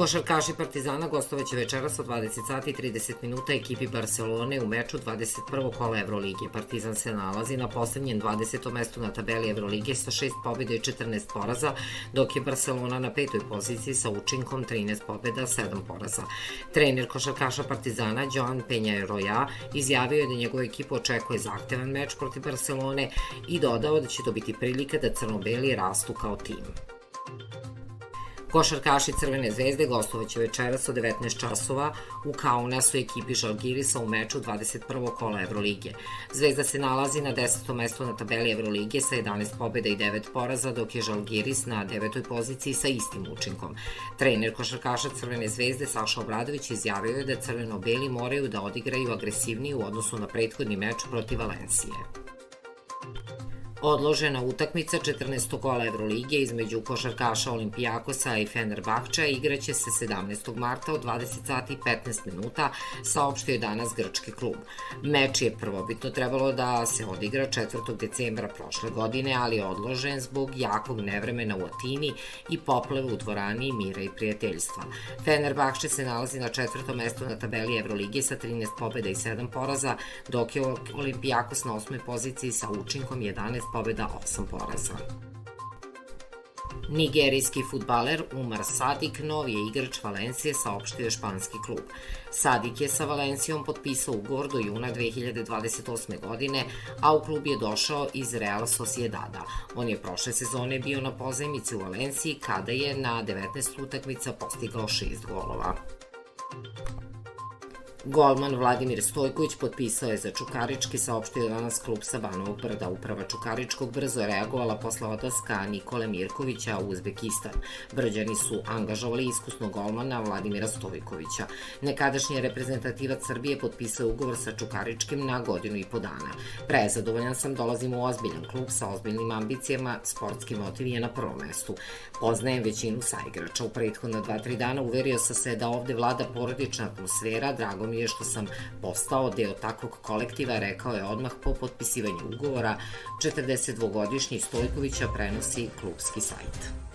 Košarkaši Partizana gostovaće večeras od 20 sati i 30 minuta ekipi Barcelone u meču 21. kola Evrolige. Partizan se nalazi na poslednjem 20. mestu na tabeli Evrolige sa 6 pobjeda i 14 poraza, dok je Barcelona na 5. poziciji sa učinkom 13 pobjeda, 7 poraza. Trener košarkaša Partizana, Joan Peñarroya, izjavio je da njegovu ekipu očekuje zahtevan meč protiv Barcelone i dodao da će to biti prilika da crno-beli rastu kao tim. Košarkaši Crvene zvezde gostovaće večeras od 19 časova u Kaunasu ekipi Žalgirisa u meču 21. kola Evrolige. Zvezda se nalazi na 10. mestu na tabeli Evrolige sa 11 pobjeda i 9 poraza, dok je Žalgiris na 9. poziciji sa istim učinkom. Trener košarkaša Crvene zvezde Saša Obradović izjavio je da crveno-beli moraju da odigraju agresivnije u odnosu na prethodni meč protiv Valencije. Odložena utakmica 14. kola Evrolige između košarkaša Olimpijakosa i Fenerbahčea igraće se 17. marta od 20 sati i 15 minuta, saopštio je danas grčki klub. Meč je prvobitno trebalo da se odigra 4. decembra prošle godine, ali je odložen zbog jakog nevremena u Atini i poplave u dvorani Mira i prijateljstva. Fenerbahče se nalazi na 4. mestu na tabeli Evrolige sa 13 pobjeda i 7 poraza, dok je Olimpijakos na 8. poziciji sa učinkom 11 pobjeda, 8 poraza. Nigerijski fudbaler Umar Sadik novi je igrač Valencije, saopštio je španski klub. Sadik je sa Valencijom potpisao ugovor do juna 2028. godine, a u klub je došao iz Real Sociedada. On je prošle sezone bio na pozajmici u Valenciji kada je na 19 utakmica postigao 6 golova. Golman Vladimir Stojković potpisao je za Čukarički, saopštio danas klub sa Banovog Brda. Uprava Čukaričkog brzo reagovala posle odlaska Nikole Mirkovića u Uzbekistan. Brđani su angažovali iskusnog golmana Vladimira Stojkovića. Nekadašnji reprezentativac Srbije potpisao ugovor sa Čukaričkim na godinu i po dana. Prezadovoljan sam, dolazim u ozbiljan klub sa ozbiljnim ambicijama, sportski motiv je na prvom mestu. Poznajem većinu saigrača. U prethodna 2-3 dana uverio sam se da ovde vlada porodična atmosfera, drago mi je što sam postao deo takvog kolektiva, rekao je odmah po potpisivanju ugovora. 42-godišnji Stojkovića prenosi klubski sajt.